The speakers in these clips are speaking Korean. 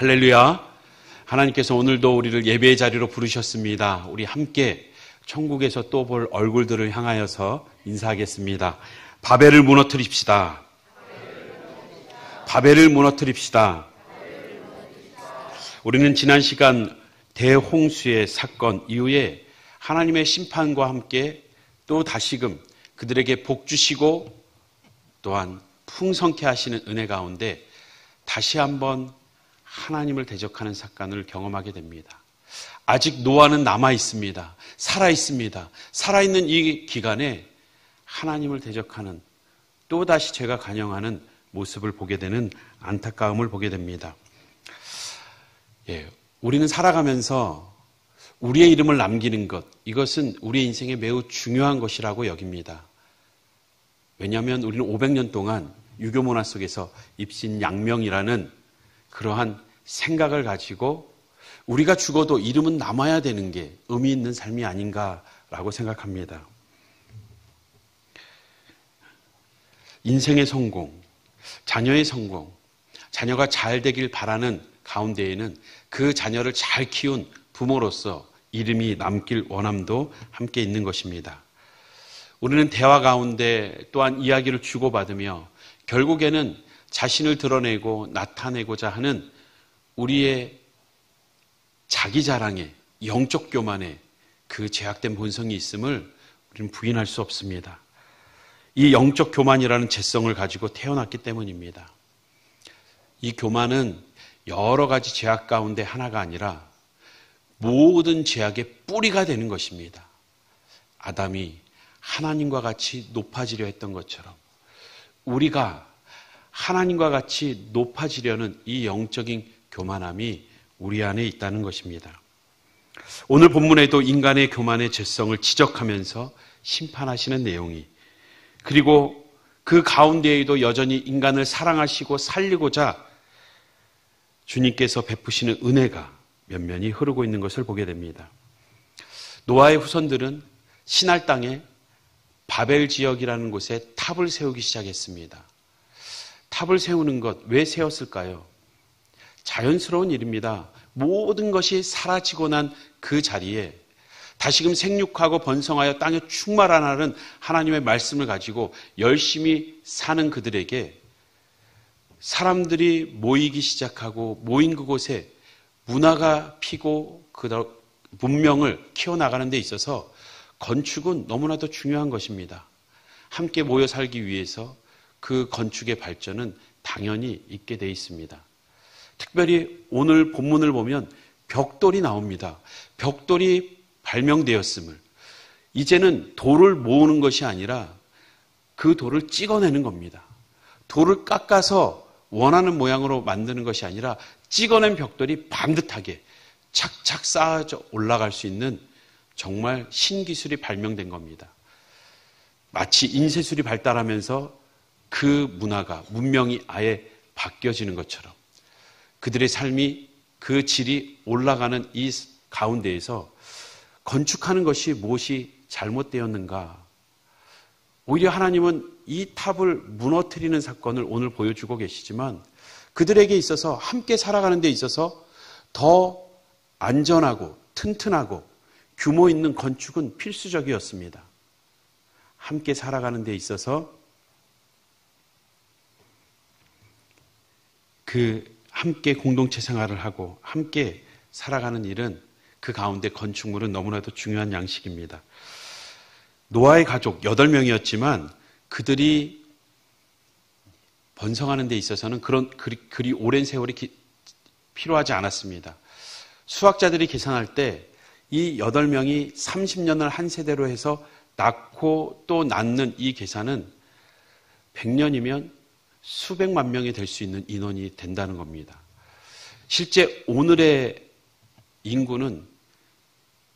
할렐루야. 하나님께서 오늘도 우리를 예배의 자리로 부르셨습니다. 우리 함께 천국에서 또 볼 얼굴들을 향하여서 인사하겠습니다. 바벨을 무너뜨립시다. 바벨을 무너뜨립시다. 우리는 지난 시간 대홍수의 사건 이후에 하나님의 심판과 함께 또 다시금 그들에게 복 주시고 또한 풍성케 하시는 은혜 가운데 다시 한번 하나님을 대적하는 사건을 경험하게 됩니다. 아직 노아는 남아 있습니다. 살아 있습니다. 살아있는 이 기간에 하나님을 대적하는 또다시 죄가 간영하는 모습을 보게 되는 안타까움을 보게 됩니다. 우리는 살아가면서 우리의 이름을 남기는 것, 이것은 우리 인생에 매우 중요한 것이라고 여깁니다. 왜냐하면 우리는 500년 동안 유교 문화 속에서 입신양명이라는 그러한 생각을 가지고 우리가 죽어도 이름은 남아야 되는 게 의미 있는 삶이 아닌가라고 생각합니다. 인생의 성공, 자녀의 성공, 자녀가 잘 되길 바라는 가운데에는 그 자녀를 잘 키운 부모로서 이름이 남길 원함도 함께 있는 것입니다. 우리는 대화 가운데 또한 이야기를 주고받으며 결국에는 자신을 드러내고 나타내고자 하는 우리의 자기 자랑의 영적 교만의 그 제약된 본성이 있음을 우리는 부인할 수 없습니다. 이 영적 교만이라는 죄성을 가지고 태어났기 때문입니다. 이 교만은 여러 가지 죄악 가운데 하나가 아니라 모든 죄악의 뿌리가 되는 것입니다. 아담이 하나님과 같이 높아지려 했던 것처럼 우리가 하나님과 같이 높아지려는 이 영적인 교만함이 우리 안에 있다는 것입니다. 오늘 본문에도 인간의 교만의 죄성을 지적하면서 심판하시는 내용이, 그리고 그 가운데에도 여전히 인간을 사랑하시고 살리고자 주님께서 베푸시는 은혜가 면면히 흐르고 있는 것을 보게 됩니다. 노아의 후손들은 신할 땅에 바벨 지역이라는 곳에 탑을 세우기 시작했습니다. 탑을 세우는 것, 왜 세웠을까요? 자연스러운 일입니다. 모든 것이 사라지고 난 그 자리에 다시금 생육하고 번성하여 땅에 충만하라는 하나님의 말씀을 가지고 열심히 사는 그들에게 사람들이 모이기 시작하고 모인 그곳에 문화가 피고 그 문명을 키워나가는 데 있어서 건축은 너무나도 중요한 것입니다. 함께 모여 살기 위해서 그 건축의 발전은 당연히 있게 돼 있습니다. 특별히 오늘 본문을 보면 벽돌이 나옵니다. 벽돌이 발명되었음을, 이제는 돌을 모으는 것이 아니라 그 돌을 찍어내는 겁니다. 돌을 깎아서 원하는 모양으로 만드는 것이 아니라 찍어낸 벽돌이 반듯하게 착착 쌓아져 올라갈 수 있는 정말 신기술이 발명된 겁니다. 마치 인쇄술이 발달하면서 그 문화가, 문명이 아예 바뀌어지는 것처럼 그들의 삶이, 그 질이 올라가는 이 가운데에서 건축하는 것이 무엇이 잘못되었는가? 오히려 하나님은 이 탑을 무너뜨리는 사건을 오늘 보여주고 계시지만 그들에게 있어서 함께 살아가는 데 있어서 더 안전하고 튼튼하고 규모 있는 건축은 필수적이었습니다. 함께 살아가는 데 있어서 함께 공동체 생활을 하고 함께 살아가는 일은, 그 가운데 건축물은 너무나도 중요한 양식입니다. 노아의 가족 8명이었지만 그들이 번성하는 데 있어서는 그리 오랜 세월이 필요하지 않았습니다. 수학자들이 계산할 때 이 8명이 30년을 한 세대로 해서 낳고 또 낳는 이 계산은 100년이면 수백만 명이 될 수 있는 인원이 된다는 겁니다. 실제 오늘의 인구는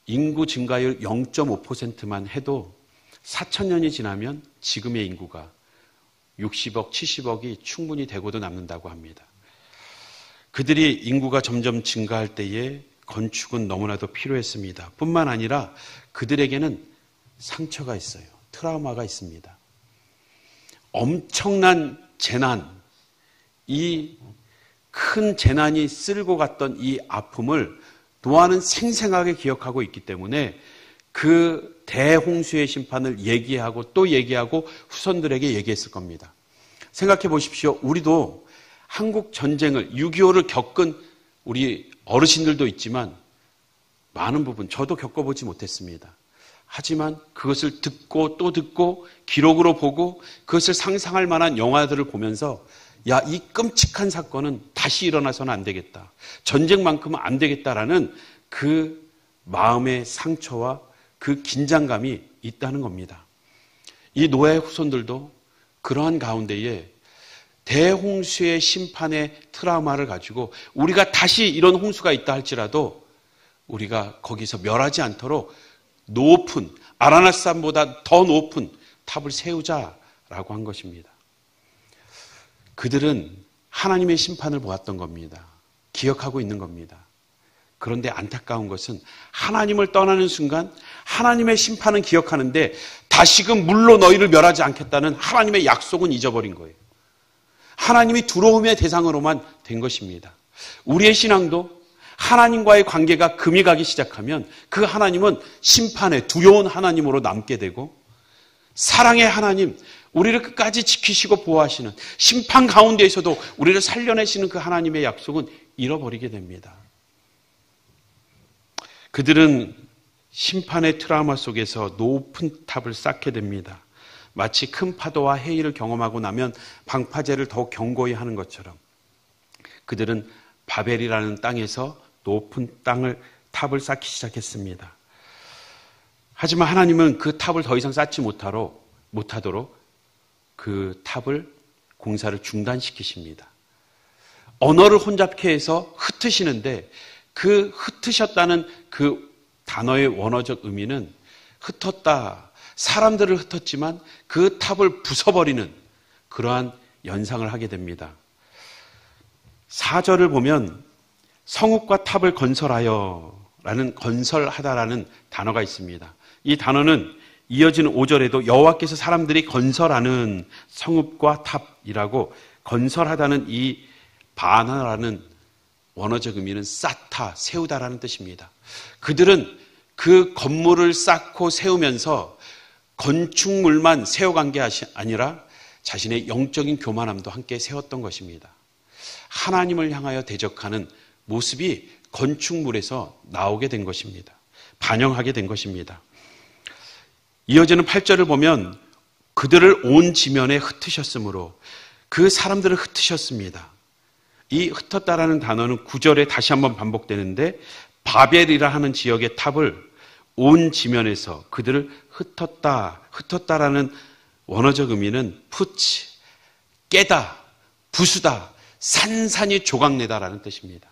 인구 증가율 0.5%만 해도 4,000년이 지나면 지금의 인구가 60억, 70억이 충분히 되고도 남는다고 합니다. 그들이 인구가 점점 증가할 때에 건축은 너무나도 필요했습니다. 뿐만 아니라 그들에게는 상처가 있어요. 트라우마가 있습니다. 엄청난 재난, 큰 재난이 쓸고 갔던 이 아픔을 노아는 생생하게 기억하고 있기 때문에 그 대홍수의 심판을 얘기하고 또 얘기하고 후손들에게 얘기했을 겁니다. 생각해 보십시오. 우리도 한국 전쟁을 6.25를 겪은 우리 어르신들도 있지만 많은 부분 저도 겪어보지 못했습니다. 하지만 그것을 듣고 또 듣고 기록으로 보고 그것을 상상할 만한 영화들을 보면서 야, 이 끔찍한 사건은 다시 일어나서는 안 되겠다. 전쟁만큼은 안 되겠다라는 그 마음의 상처와 그 긴장감이 있다는 겁니다. 이 노아의 후손들도 그러한 가운데에 대홍수의 심판의 트라우마를 가지고 우리가 다시 이런 홍수가 있다 할지라도 우리가 거기서 멸하지 않도록 높은 아라낫산보다 더 높은 탑을 세우자라고 한 것입니다. 그들은 하나님의 심판을 보았던 겁니다. 기억하고 있는 겁니다. 그런데 안타까운 것은 하나님을 떠나는 순간 하나님의 심판은 기억하는데 다시금 물로 너희를 멸하지 않겠다는 하나님의 약속은 잊어버린 거예요. 하나님이 두려움의 대상으로만 된 것입니다. 우리의 신앙도 하나님과의 관계가 금이 가기 시작하면 그 하나님은 심판의 두려운 하나님으로 남게 되고 사랑의 하나님, 우리를 끝까지 지키시고 보호하시는 심판 가운데에서도 우리를 살려내시는 그 하나님의 약속은 잃어버리게 됩니다. 그들은 심판의 트라우마 속에서 높은 탑을 쌓게 됩니다. 마치 큰 파도와 해일을 경험하고 나면 방파제를 더욱 견고히 하는 것처럼 그들은 바벨이라는 땅에서 높은 탑을 쌓기 시작했습니다. 하지만 하나님은 그 탑을 더 이상 쌓지 못하도록 그 탑을 공사를 중단시키십니다. 언어를 혼잡케 해서 흩으시는데 그 흩으셨다는 그 단어의 원어적 의미는 흩었다. 사람들을 흩었지만 그 탑을 부숴버리는 그러한 연상을 하게 됩니다. 4절을 보면 성읍과 탑을 건설하여라는 건설하다라는 단어가 있습니다. 이 단어는 이어지는 5절에도 여호와께서 사람들이 건설하는 성읍과 탑이라고 건설하다는 이 바나라는 원어적 의미는 쌓다, 세우다라는 뜻입니다. 그들은 그 건물을 쌓고 세우면서 건축물만 세워간 게 아니라 자신의 영적인 교만함도 함께 세웠던 것입니다. 하나님을 향하여 대적하는 모습이 건축물에서 나오게 된 것입니다. 반영하게 된 것입니다. 이어지는 8절을 보면 그들을 온 지면에 흩으셨으므로 그 사람들을 흩으셨습니다. 이 흩었다라는 단어는 9절에 다시 한번 반복되는데 바벨이라 하는 지역의 탑을 온 지면에서 그들을 흩었다라는 원어적 의미는 푸치, 깨다, 부수다, 산산이 조각내다라는 뜻입니다.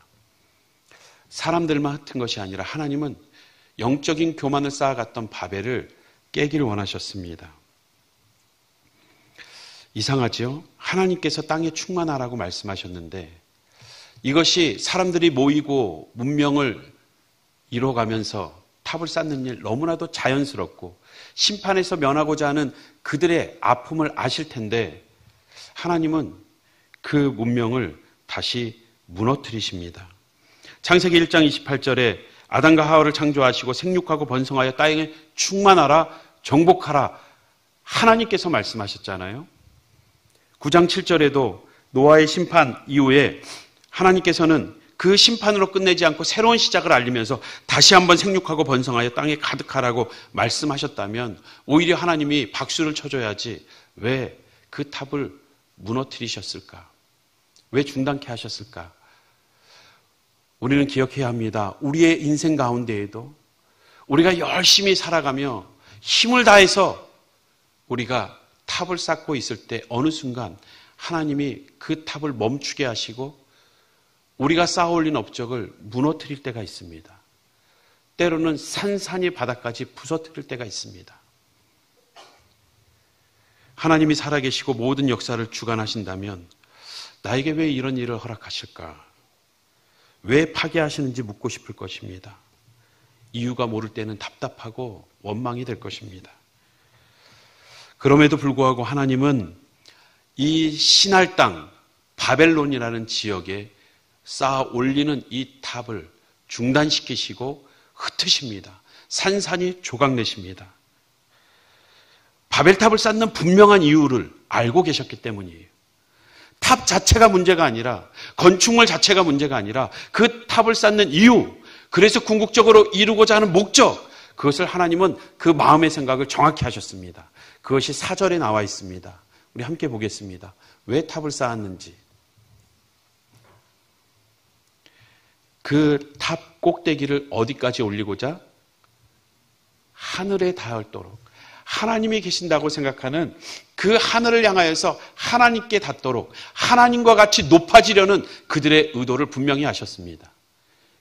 사람들만 흩은 것이 아니라 하나님은 영적인 교만을 쌓아갔던 바벨을 깨기를 원하셨습니다. 이상하죠? 하나님께서 땅에 충만하라고 말씀하셨는데 이것이 사람들이 모이고 문명을 이뤄가면서 탑을 쌓는 일 너무나도 자연스럽고 심판에서 면하고자 하는 그들의 아픔을 아실 텐데 하나님은 그 문명을 다시 무너뜨리십니다. 창세기 1장 28절에 아담과 하와를 창조하시고 생육하고 번성하여 땅에 충만하라 정복하라 하나님께서 말씀하셨잖아요. 9장 7절에도 노아의 심판 이후에 하나님께서는 그 심판으로 끝내지 않고 새로운 시작을 알리면서 다시 한번 생육하고 번성하여 땅에 가득하라고 말씀하셨다면 오히려 하나님이 박수를 쳐줘야지 왜 그 탑을 무너뜨리셨을까? 왜 중단케 하셨을까? 우리는 기억해야 합니다. 우리의 인생 가운데에도 우리가 열심히 살아가며 힘을 다해서 우리가 탑을 쌓고 있을 때 어느 순간 하나님이 그 탑을 멈추게 하시고 우리가 쌓아올린 업적을 무너뜨릴 때가 있습니다. 때로는 산산이 바닥까지 부서뜨릴 때가 있습니다. 하나님이 살아계시고 모든 역사를 주관하신다면 나에게 왜 이런 일을 허락하실까? 왜 파괴하시는지 묻고 싶을 것입니다. 이유가 모를 때는 답답하고 원망이 될 것입니다. 그럼에도 불구하고 하나님은 이 신할 땅 바벨론이라는 지역에 쌓아 올리는 이 탑을 중단시키시고 흩으십니다. 산산이 조각내십니다. 바벨탑을 쌓는 분명한 이유를 알고 계셨기 때문이에요. 탑 자체가 문제가 아니라, 건축물 자체가 문제가 아니라 그 탑을 쌓는 이유, 그래서 궁극적으로 이루고자 하는 목적, 그것을 하나님은 그 마음의 생각을 정확히 하셨습니다. 그것이 4절에 나와 있습니다. 우리 함께 보겠습니다. 왜 탑을 쌓았는지. 그 탑 꼭대기를 어디까지 올리고자? 하늘에 닿도록. 하나님이 계신다고 생각하는 그 하늘을 향하여서 하나님께 닿도록 하나님과 같이 높아지려는 그들의 의도를 분명히 하셨습니다.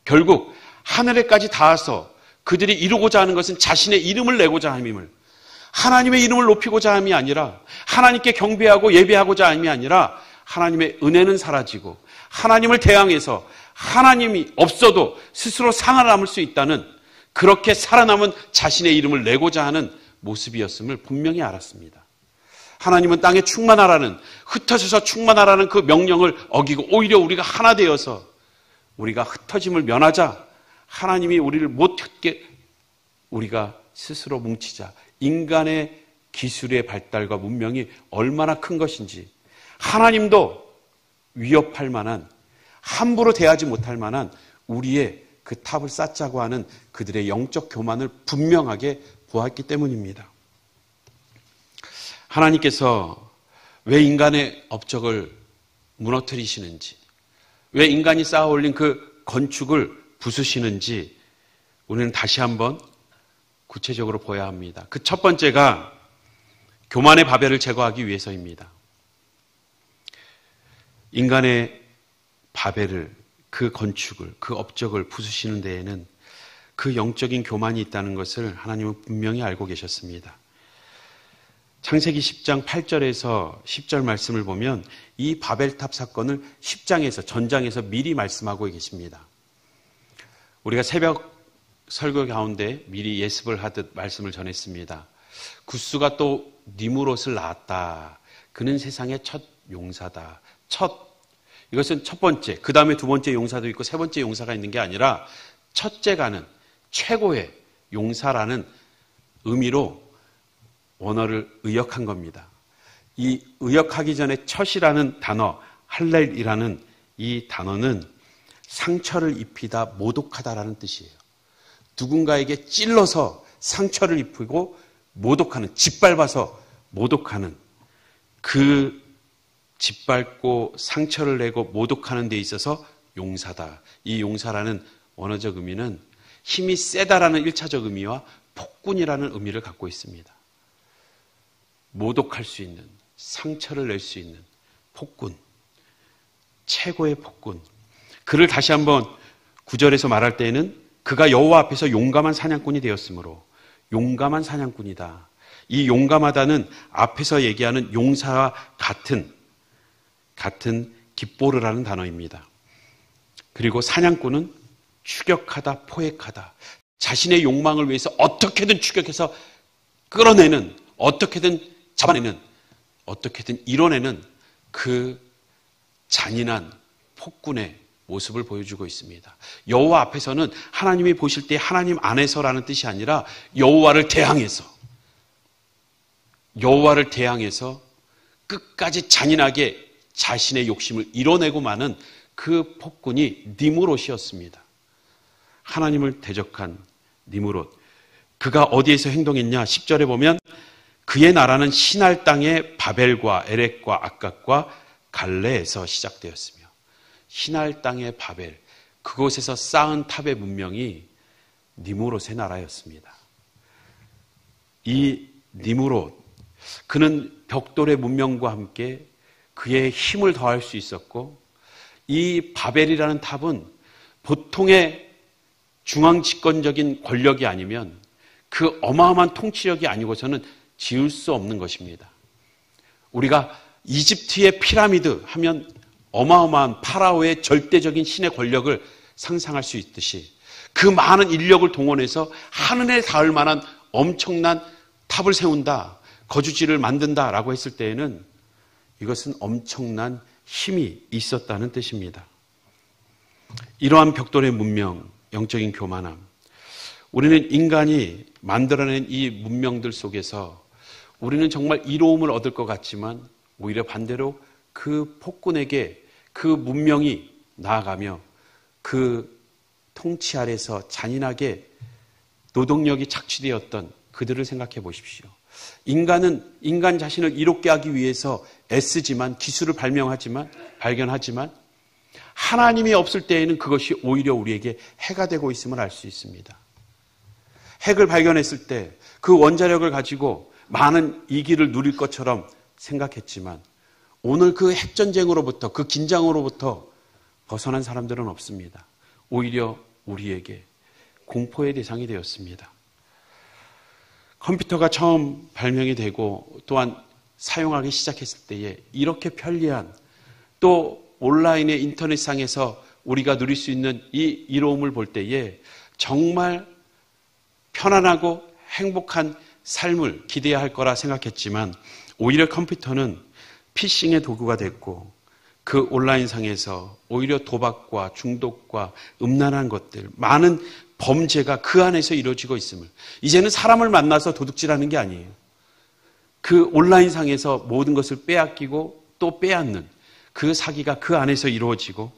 결국 하늘에까지 닿아서 그들이 이루고자 하는 것은 자신의 이름을 내고자 함임을, 하나님의 이름을 높이고자 함이 아니라, 하나님께 경배하고 예배하고자 함이 아니라, 하나님의 은혜는 사라지고 하나님을 대항해서 하나님이 없어도 스스로 살아남을 수 있다는, 그렇게 살아남은 자신의 이름을 내고자 하는 모습이었음을 분명히 알았습니다. 하나님은 땅에 충만하라는, 흩어져서 충만하라는 그 명령을 어기고 오히려 우리가 하나 되어서 우리가 흩어짐을 면하자, 하나님이 우리를 못 흩게 우리가 스스로 뭉치자, 인간의 기술의 발달과 문명이 얼마나 큰 것인지, 하나님도 위협할 만한, 함부로 대하지 못할 만한 우리의 그 탑을 쌓자고 하는 그들의 영적 교만을 분명하게 보았기 때문입니다. 하나님께서 왜 인간의 업적을 무너뜨리시는지, 왜 인간이 쌓아 올린 그 건축을 부수시는지 우리는 다시 한번 구체적으로 보아야 합니다. 그 첫 번째가 교만의 바벨을 제거하기 위해서입니다. 인간의 바벨을, 그 건축을, 그 업적을 부수시는 데에는 그 영적인 교만이 있다는 것을 하나님은 분명히 알고 계셨습니다. 창세기 10장 8절에서 10절 말씀을 보면 이 바벨탑 사건을 10장에서, 전장에서 미리 말씀하고 계십니다. 우리가 새벽 설교 가운데 미리 예습을 하듯 말씀을 전했습니다. 구스가 또 니무롯을 낳았다. 그는 세상의 첫 용사다. 이것은 첫 번째, 그 다음에 두 번째 용사도 있고 세 번째 용사가 있는 게 아니라 첫째가는 최고의 용사라는 의미로 원어를 의역한 겁니다. 이 의역하기 전에 첫이라는 단어, 할렐이라는 이 단어는 상처를 입히다, 모독하다라는 뜻이에요. 누군가에게 찔러서 상처를 입히고 모독하는, 짓밟아서 모독하는, 그 짓밟고 상처를 내고 모독하는 데 있어서 용사다. 이 용사라는 원어적 의미는 힘이 세다라는 1차적 의미와 폭군이라는 의미를 갖고 있습니다. 모독할 수 있는, 상처를 낼 수 있는 폭군, 최고의 폭군. 그를 다시 한번 9절에서 말할 때에는 그가 여호와 앞에서 용감한 사냥꾼이 되었으므로, 용감한 사냥꾼이다. 이 용감하다는 앞에서 얘기하는 용사와 같은 깃보르라는 단어입니다. 그리고 사냥꾼은 추격하다, 포획하다. 자신의 욕망을 위해서 어떻게든 추격해서 끌어내는, 어떻게든 잡아내는, 어떻게든 이뤄내는 그 잔인한 폭군의 모습을 보여주고 있습니다. 여호와 앞에서는 하나님이 보실 때 하나님 안에서라는 뜻이 아니라 여호와를 대항해서 끝까지 잔인하게 자신의 욕심을 이뤄내고 마는 그 폭군이 니무롯이었습니다. 하나님을 대적한 니무롯. 그가 어디에서 행동했냐? 10절에 보면 그의 나라는 시날 땅의 바벨과 에렉과 악각과 갈레에서 시작되었으며, 시날 땅의 바벨, 그곳에서 쌓은 탑의 문명이 니무롯의 나라였습니다. 이 니무롯, 그는 벽돌의 문명과 함께 그의 힘을 더할 수 있었고, 이 바벨이라는 탑은 보통의 중앙 집권적인 권력이 아니면, 그 어마어마한 통치력이 아니고서는 지을 수 없는 것입니다. 우리가 이집트의 피라미드 하면 어마어마한 파라오의 절대적인 신의 권력을 상상할 수 있듯이, 그 많은 인력을 동원해서 하늘에 닿을 만한 엄청난 탑을 세운다, 거주지를 만든다라고 했을 때에는 이것은 엄청난 힘이 있었다는 뜻입니다. 이러한 벽돌의 문명, 영적인 교만함, 우리는 인간이 만들어낸 이 문명들 속에서 우리는 정말 이로움을 얻을 것 같지만 오히려 반대로 그 폭군에게 그 문명이 나아가며 그 통치 아래서 잔인하게 노동력이 착취되었던 그들을 생각해 보십시오. 인간은 인간 자신을 이롭게 하기 위해서 애쓰지만, 기술을 발견하지만 하나님이 없을 때에는 그것이 오히려 우리에게 해가 되고 있음을 알 수 있습니다. 핵을 발견했을 때 그 원자력을 가지고 많은 이기를 누릴 것처럼 생각했지만 오늘 그 핵전쟁으로부터, 그 긴장으로부터 벗어난 사람들은 없습니다. 오히려 우리에게 공포의 대상이 되었습니다. 컴퓨터가 처음 발명이 되고 또한 사용하기 시작했을 때에 이렇게 편리한, 또 온라인의 인터넷상에서 우리가 누릴 수 있는 이 이로움을 볼 때에 정말 편안하고 행복한 삶을 기대해야 할 거라 생각했지만 오히려 컴퓨터는 피싱의 도구가 됐고 그 온라인상에서 오히려 도박과 중독과 음란한 것들, 많은 범죄가 그 안에서 이루어지고 있음을, 이제는 사람을 만나서 도둑질하는 게 아니에요. 그 온라인상에서 모든 것을 빼앗기고 또 빼앗는 그 사기가 그 안에서 이루어지고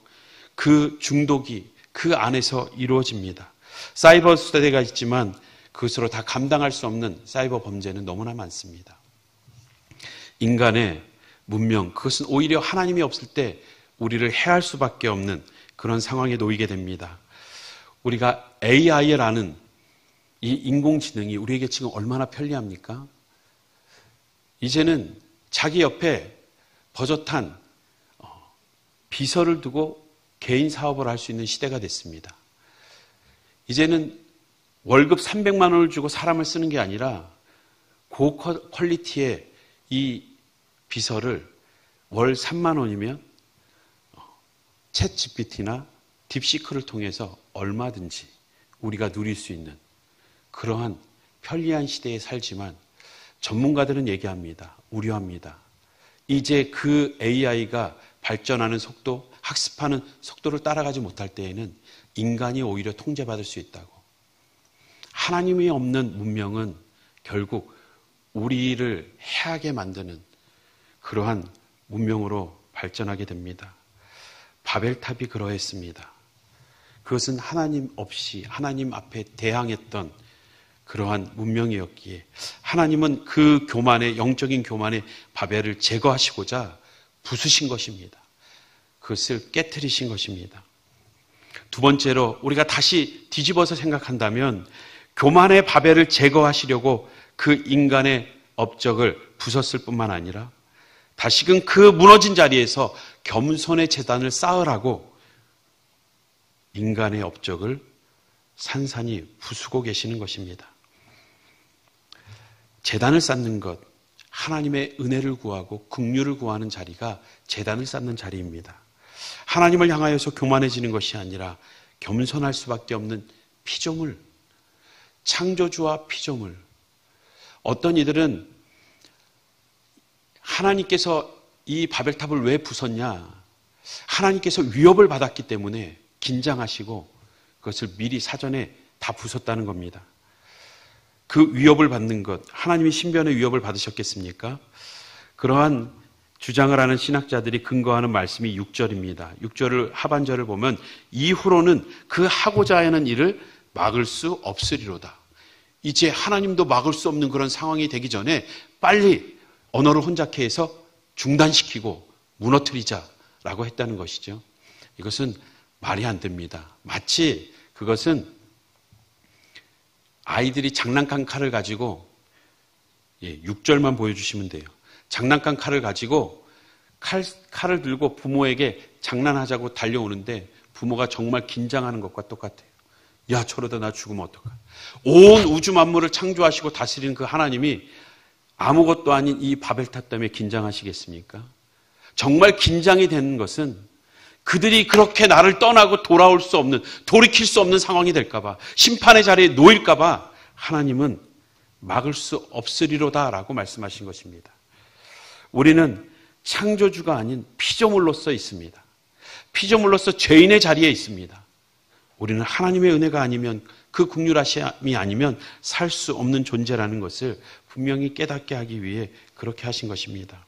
그 중독이 그 안에서 이루어집니다. 사이버 수대가 있지만 그것으로 다 감당할 수 없는 사이버 범죄는 너무나 많습니다. 인간의 문명, 그것은 오히려 하나님이 없을 때 우리를 해할 수밖에 없는 그런 상황에 놓이게 됩니다. 우리가 AI라는 이 인공지능이 우리에게 지금 얼마나 편리합니까? 이제는 자기 옆에 버젓한 비서를 두고 개인 사업을 할 수 있는 시대가 됐습니다. 이제는 월급 300만 원을 주고 사람을 쓰는 게 아니라 고퀄리티의 이 비서를 월 3만 원이면 챗 GPT나 딥시크를 통해서 얼마든지 우리가 누릴 수 있는 그러한 편리한 시대에 살지만 전문가들은 얘기합니다. 우려합니다. 이제 그 AI가 발전하는 속도, 학습하는 속도를 따라가지 못할 때에는 인간이 오히려 통제받을 수 있다고. 하나님이 없는 문명은 결국 우리를 해하게 만드는 그러한 문명으로 발전하게 됩니다. 바벨탑이 그러했습니다. 그것은 하나님 없이 하나님 앞에 대항했던 그러한 문명이었기에 하나님은 그 교만의, 영적인 교만의 바벨을 제거하시고자 부수신 것입니다. 그것을 깨트리신 것입니다. 두 번째로 우리가 다시 뒤집어서 생각한다면 교만의 바벨을 제거하시려고 그 인간의 업적을 부쉈을 뿐만 아니라 다시금 그 무너진 자리에서 겸손의 제단을 쌓으라고 인간의 업적을 산산히 부수고 계시는 것입니다. 제단을 쌓는 것, 하나님의 은혜를 구하고 긍휼을 구하는 자리가 제단을 쌓는 자리입니다. 하나님을 향하여서 교만해지는 것이 아니라 겸손할 수밖에 없는 피조물, 창조주와 피조물. 어떤 이들은 하나님께서 이 바벨탑을 왜 부쉈냐? 하나님께서 위협을 받았기 때문에 긴장하시고 그것을 미리 사전에 다 부쉈다는 겁니다. 그 위협을 받는 것, 하나님이 신변의 위협을 받으셨겠습니까? 그러한 주장을 하는 신학자들이 근거하는 말씀이 6절입니다. 6절을 하반절을 보면 이후로는 그 하고자 하는 일을 막을 수 없으리로다. 이제 하나님도 막을 수 없는 그런 상황이 되기 전에 빨리 언어를 혼잡케 해서 중단시키고 무너뜨리자라고 했다는 것이죠. 이것은 말이 안 됩니다. 마치 그것은 아이들이 장난감 칼을 가지고 6절만 보여주시면 돼요. 장난감 칼을 가지고 칼을 들고 부모에게 장난하자고 달려오는데 부모가 정말 긴장하는 것과 똑같아요. 야, 저러다 나 죽으면 어떡하? 온 우주 만물을 창조하시고 다스리는 그 하나님이 아무것도 아닌 이 바벨탑 때문에 긴장하시겠습니까? 정말 긴장이 되는 것은 그들이 그렇게 나를 떠나고 돌아올 수 없는, 돌이킬 수 없는 상황이 될까봐, 심판의 자리에 놓일까봐 하나님은 막을 수 없으리로다라고 말씀하신 것입니다. 우리는 창조주가 아닌 피조물로서 있습니다. 피조물로서 죄인의 자리에 있습니다. 우리는 하나님의 은혜가 아니면, 그 긍휼하심이 아니면 살 수 없는 존재라는 것을 분명히 깨닫게 하기 위해 그렇게 하신 것입니다.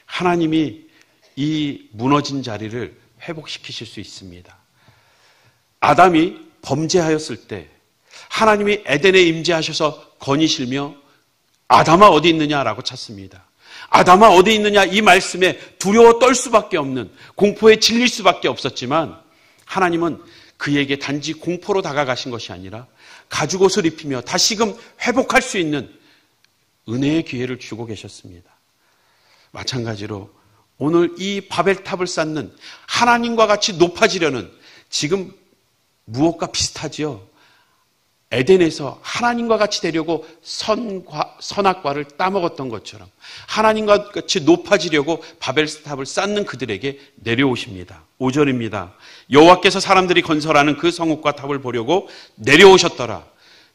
하나님이 이 무너진 자리를 회복시키실 수 있습니다. 아담이 범죄하였을 때 하나님이 에덴에 임재하셔서 거니실며 아담아 어디 있느냐라고 찾습니다. 아담아 어디 있느냐, 이 말씀에 두려워 떨 수밖에 없는, 공포에 질릴 수밖에 없었지만 하나님은 그에게 단지 공포로 다가가신 것이 아니라 가죽옷을 입히며 다시금 회복할 수 있는 은혜의 기회를 주고 계셨습니다. 마찬가지로 오늘 이 바벨탑을 쌓는, 하나님과 같이 높아지려는, 지금 무엇과 비슷하지요? 에덴에서 하나님과 같이 되려고 선악과를 따먹었던 것처럼 하나님과 같이 높아지려고 바벨탑을 쌓는 그들에게 내려오십니다. 5절입니다. 여호와께서 사람들이 건설하는 그 성읍과 탑을 보려고 내려오셨더라.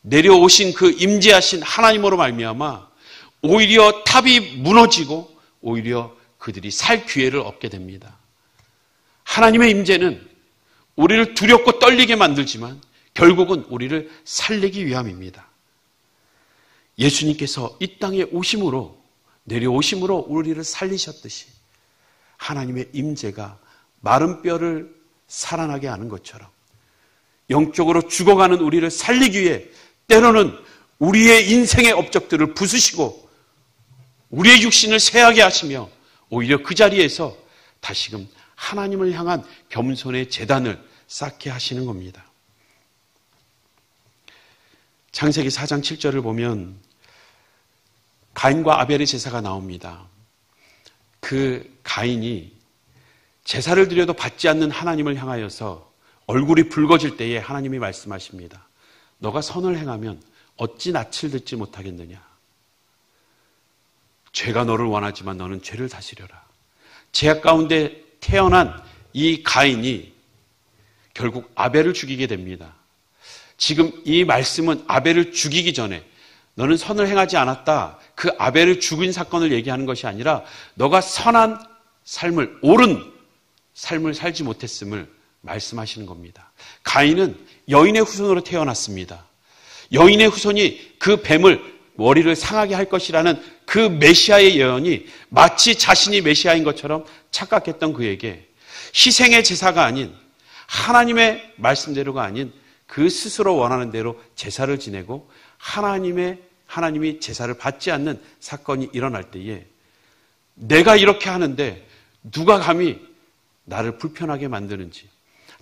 내려오신 그 임재하신 하나님으로 말미암아 오히려 탑이 무너지고 오히려 그들이 살 기회를 얻게 됩니다. 하나님의 임재는 우리를 두렵고 떨리게 만들지만 결국은 우리를 살리기 위함입니다. 예수님께서 이 땅에 오심으로, 내려오심으로 우리를 살리셨듯이 하나님의 임재가 마른 뼈를 살아나게 하는 것처럼 영적으로 죽어가는 우리를 살리기 위해 때로는 우리의 인생의 업적들을 부수시고 우리의 육신을 쇠하게 하시며 오히려 그 자리에서 다시금 하나님을 향한 겸손의 제단을 쌓게 하시는 겁니다. 창세기 4장 7절을 보면 가인과 아벨의 제사가 나옵니다. 그 가인이 제사를 드려도 받지 않는 하나님을 향하여서 얼굴이 붉어질 때에 하나님이 말씀하십니다. 너가 선을 행하면 어찌 낯을 듣지 못하겠느냐. 죄가 너를 원하지만 너는 죄를 다스려라. 죄악 가운데 태어난 이 가인이 결국 아벨을 죽이게 됩니다. 지금 이 말씀은 아벨을 죽이기 전에 너는 선을 행하지 않았다, 그 아벨을 죽인 사건을 얘기하는 것이 아니라 너가 선한 삶을, 옳은 삶을 살지 못했음을 말씀하시는 겁니다. 가인은 여인의 후손으로 태어났습니다. 여인의 후손이 그 뱀을 머리를 상하게 할 것이라는 그 메시아의 예언이 마치 자신이 메시아인 것처럼 착각했던 그에게 희생의 제사가 아닌, 하나님의 말씀대로가 아닌 그 스스로 원하는 대로 제사를 지내고 하나님이 제사를 받지 않는 사건이 일어날 때에 내가 이렇게 하는데 누가 감히 나를 불편하게 만드는지,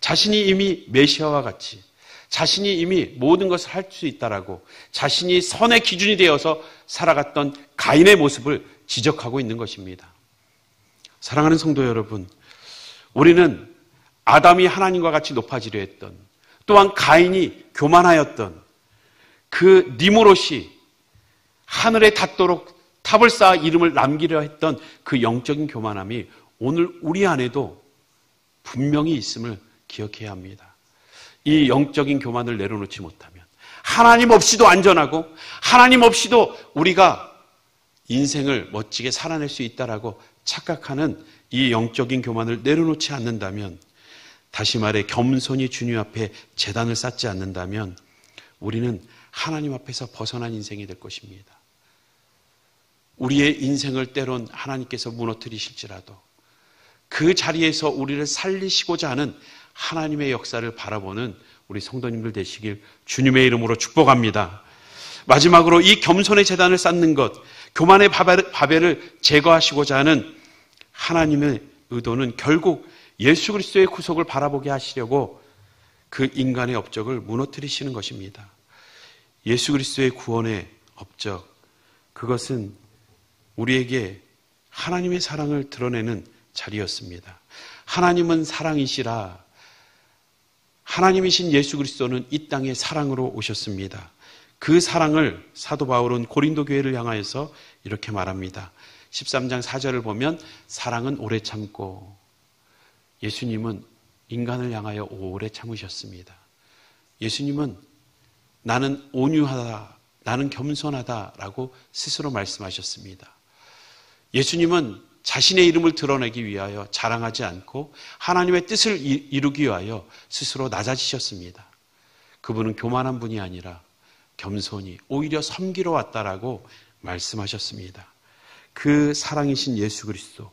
자신이 이미 메시아와 같이, 자신이 이미 모든 것을 할 수 있다라고 자신이 선의 기준이 되어서 살아갔던 가인의 모습을 지적하고 있는 것입니다. 사랑하는 성도 여러분, 우리는 아담이 하나님과 같이 높아지려 했던, 또한 가인이 교만하였던 그 니므롯이 하늘에 닿도록 탑을 쌓아 이름을 남기려 했던 그 영적인 교만함이 오늘 우리 안에도 분명히 있음을 기억해야 합니다. 이 영적인 교만을 내려놓지 못하면 하나님 없이도 안전하고 하나님 없이도 우리가 인생을 멋지게 살아낼 수 있다라고 착각하는 이 영적인 교만을 내려놓지 않는다면, 다시 말해 겸손히 주님 앞에 제단을 쌓지 않는다면 우리는 하나님 앞에서 벗어난 인생이 될 것입니다. 우리의 인생을 때론 하나님께서 무너뜨리실지라도 그 자리에서 우리를 살리시고자 하는 하나님의 역사를 바라보는 우리 성도님들 되시길 주님의 이름으로 축복합니다. 마지막으로 이 겸손의 제단을 쌓는 것, 교만의 바벨을 제거하시고자 하는 하나님의 의도는 결국 예수 그리스도의 구속을 바라보게 하시려고 그 인간의 업적을 무너뜨리시는 것입니다. 예수 그리스도의 구원의 업적, 그것은 우리에게 하나님의 사랑을 드러내는 자리였습니다. 하나님은 사랑이시라, 하나님이신 예수 그리스도는 이 땅에 사랑으로 오셨습니다. 그 사랑을 사도 바울은 고린도 교회를 향하여서 이렇게 말합니다. 13장 4절을 보면 사랑은 오래 참고, 예수님은 인간을 향하여 오래 참으셨습니다. 예수님은 나는 온유하다, 나는 겸손하다라고 스스로 말씀하셨습니다. 예수님은 자신의 이름을 드러내기 위하여 자랑하지 않고 하나님의 뜻을 이루기 위하여 스스로 낮아지셨습니다. 그분은 교만한 분이 아니라 겸손히 오히려 섬기러 왔다라고 말씀하셨습니다. 그 사랑이신 예수 그리스도,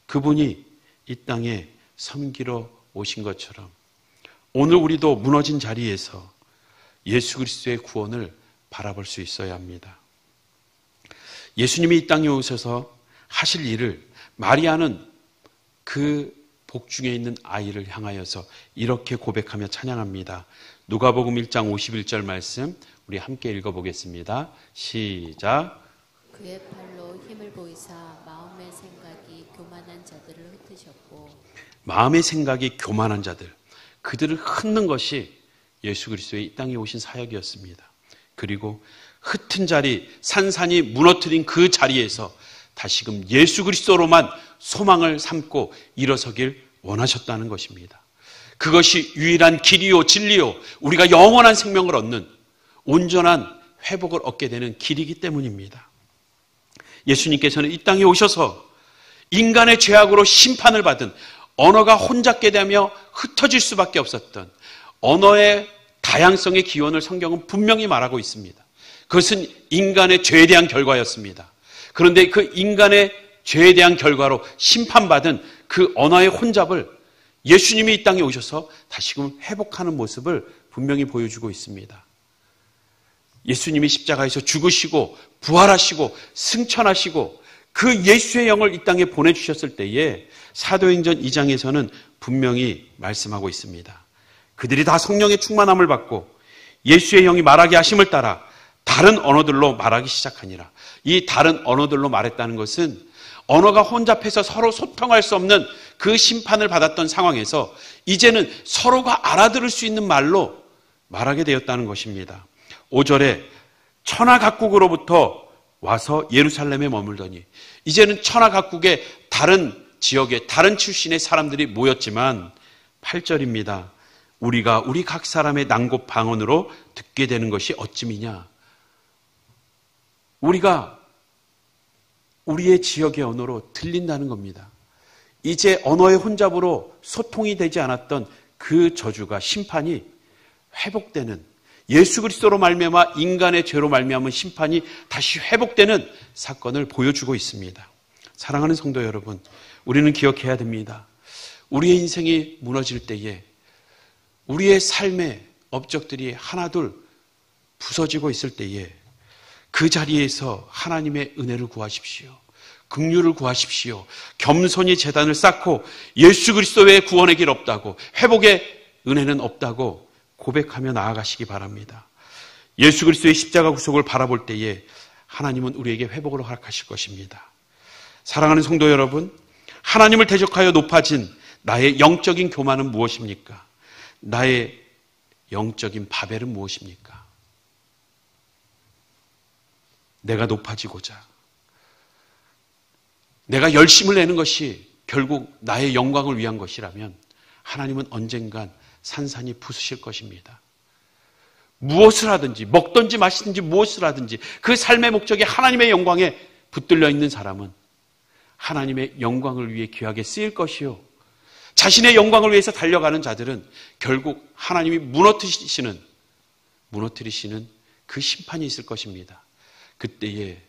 그분이 이 땅에 섬기러 오신 것처럼 오늘 우리도 무너진 자리에서 예수 그리스도의 구원을 바라볼 수 있어야 합니다. 예수님이 이 땅에 오셔서 하실 일을 마리아는 그 복중에 있는 아이를 향하여서 이렇게 고백하며 찬양합니다. 누가복음 1장 51절 말씀 우리 함께 읽어보겠습니다. 시작. 그의 팔로 힘을 보이사 마음의 생각이 교만한 자들을 흩으셨고, 마음의 생각이 교만한 자들, 그들을 흩는 것이 예수 그리스도의 이 땅에 오신 사역이었습니다. 그리고 흩은 자리, 산산이 무너뜨린 그 자리에서 다시금 예수 그리스도로만 소망을 삼고 일어서길 원하셨다는 것입니다. 그것이 유일한 길이요 진리요 우리가 영원한 생명을 얻는 온전한 회복을 얻게 되는 길이기 때문입니다. 예수님께서는 이 땅에 오셔서 인간의 죄악으로 심판을 받은, 언어가 혼잡게 되며 흩어질 수밖에 없었던 언어의 다양성의 기원을 성경은 분명히 말하고 있습니다. 그것은 인간의 죄에 대한 결과였습니다. 그런데 그 인간의 죄에 대한 결과로 심판받은 그 언어의 혼잡을 예수님이 이 땅에 오셔서 다시금 회복하는 모습을 분명히 보여주고 있습니다. 예수님이 십자가에서 죽으시고 부활하시고 승천하시고 그 예수의 영을 이 땅에 보내주셨을 때에 사도행전 2장에서는 분명히 말씀하고 있습니다. 그들이 다 성령의 충만함을 받고 예수의 영이 말하게 하심을 따라 다른 언어들로 말하기 시작하니라. 이 다른 언어들로 말했다는 것은 언어가 혼잡해서 서로 소통할 수 없는 그 심판을 받았던 상황에서 이제는 서로가 알아들을 수 있는 말로 말하게 되었다는 것입니다. 5절에 천하 각국으로부터 와서 예루살렘에 머물더니, 이제는 천하 각국의 다른 지역에 다른 출신의 사람들이 모였지만 8절입니다. 우리가 우리 각 사람의 난곳 방언으로 듣게 되는 것이 어찌미냐. 우리가 우리의 지역의 언어로 들린다는 겁니다. 이제 언어의 혼잡으로 소통이 되지 않았던 그 저주가, 심판이 회복되는, 예수 그리스도로 말미암아 인간의 죄로 말미암은 심판이 다시 회복되는 사건을 보여주고 있습니다. 사랑하는 성도 여러분, 우리는 기억해야 됩니다. 우리의 인생이 무너질 때에 우리의 삶의 업적들이 하나둘 부서지고 있을 때에 그 자리에서 하나님의 은혜를 구하십시오. 긍휼을 구하십시오. 겸손히 제단을 쌓고 예수 그리스도 외에 구원의 길 없다고, 회복의 은혜는 없다고 고백하며 나아가시기 바랍니다. 예수 그리스도의 십자가 구속을 바라볼 때에 하나님은 우리에게 회복을 허락하실 것입니다. 사랑하는 성도 여러분, 하나님을 대적하여 높아진 나의 영적인 교만은 무엇입니까? 나의 영적인 바벨은 무엇입니까? 내가 높아지고자, 내가 열심을 내는 것이 결국 나의 영광을 위한 것이라면 하나님은 언젠간 산산이 부수실 것입니다. 무엇을 하든지, 먹든지 마시든지 무엇을 하든지 그 삶의 목적이 하나님의 영광에 붙들려 있는 사람은 하나님의 영광을 위해 귀하게 쓰일 것이요, 자신의 영광을 위해서 달려가는 자들은 결국 하나님이 무너뜨리시는 그 심판이 있을 것입니다. 그때에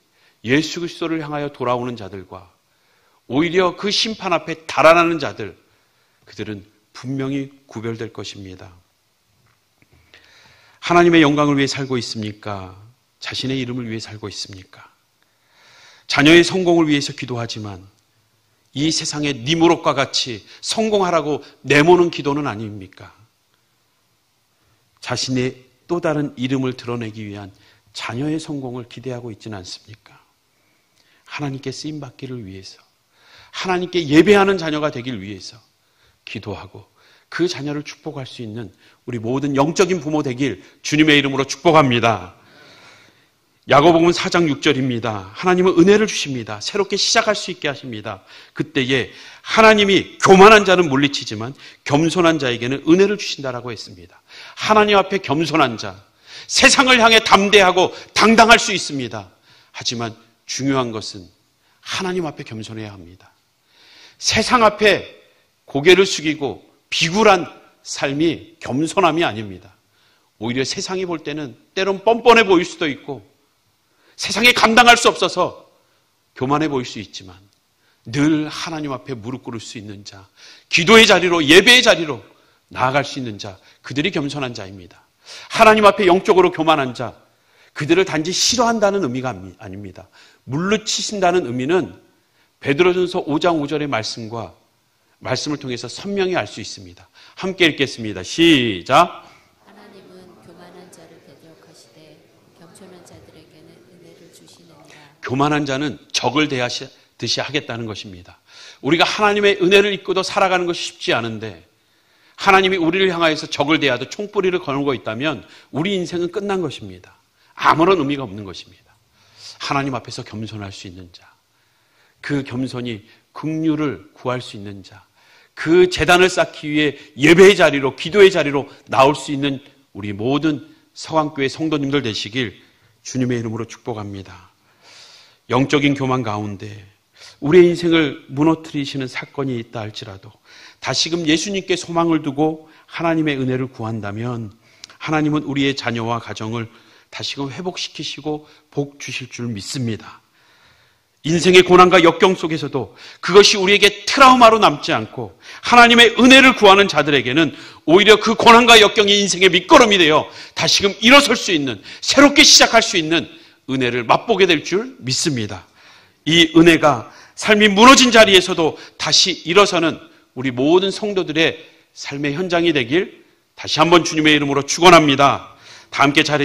예수 그리스도를 향하여 돌아오는 자들과 오히려 그 심판 앞에 달아나는 자들, 그들은 분명히 구별될 것입니다. 하나님의 영광을 위해 살고 있습니까? 자신의 이름을 위해 살고 있습니까? 자녀의 성공을 위해서 기도하지만 이 세상의 니무롯과 같이 성공하라고 내모는 기도는 아닙니까? 자신의 또 다른 이름을 드러내기 위한 자녀의 성공을 기대하고 있지는 않습니까? 하나님께 쓰임받기를 위해서, 하나님께 예배하는 자녀가 되길 위해서 기도하고 그 자녀를 축복할 수 있는 우리 모든 영적인 부모 되길 주님의 이름으로 축복합니다. 야고보면 4장 6절입니다. 하나님은 은혜를 주십니다. 새롭게 시작할 수 있게 하십니다. 그때에 하나님이 교만한 자는 물리치지만 겸손한 자에게는 은혜를 주신다라고 했습니다. 하나님 앞에 겸손한 자, 세상을 향해 담대하고 당당할 수 있습니다. 하지만 중요한 것은 하나님 앞에 겸손해야 합니다. 세상 앞에 고개를 숙이고 비굴한 삶이 겸손함이 아닙니다. 오히려 세상이 볼 때는 때론 뻔뻔해 보일 수도 있고 세상에 감당할 수 없어서 교만해 보일 수 있지만 늘 하나님 앞에 무릎 꿇을 수 있는 자, 기도의 자리로, 예배의 자리로 나아갈 수 있는 자, 그들이 겸손한 자입니다. 하나님 앞에 영적으로 교만한 자, 그들을 단지 싫어한다는 의미가 아닙니다. 물리치신다는 의미는 베드로전서 5장 5절의 말씀을 통해서 선명히 알 수 있습니다. 함께 읽겠습니다. 시작. 하나님은 교만한 자를 대적하시되 겸손한 자들에게는 은혜를 주시느니라. 교만한 자는 적을 대하듯이 하겠다는 것입니다. 우리가 하나님의 은혜를 입고도 살아가는 것이 쉽지 않은데 하나님이 우리를 향하여서 적을 대하듯 총뿌리를 거누고 있다면 우리 인생은 끝난 것입니다. 아무런 의미가 없는 것입니다. 하나님 앞에서 겸손할 수 있는 자, 그 겸손이 긍휼을 구할 수 있는 자, 그 제단을 쌓기 위해 예배의 자리로, 기도의 자리로 나올 수 있는 우리 모든 서강교회 성도님들 되시길 주님의 이름으로 축복합니다. 영적인 교만 가운데 우리의 인생을 무너뜨리시는 사건이 있다 할지라도 다시금 예수님께 소망을 두고 하나님의 은혜를 구한다면 하나님은 우리의 자녀와 가정을 다시금 회복시키시고 복 주실 줄 믿습니다. 인생의 고난과 역경 속에서도 그것이 우리에게 트라우마로 남지 않고 하나님의 은혜를 구하는 자들에게는 오히려 그 고난과 역경이 인생의 밑거름이 되어 다시금 일어설 수 있는, 새롭게 시작할 수 있는 은혜를 맛보게 될 줄 믿습니다. 이 은혜가 삶이 무너진 자리에서도 다시 일어서는 우리 모든 성도들의 삶의 현장이 되길 다시 한번 주님의 이름으로 축원합니다. 다 함께 자리에서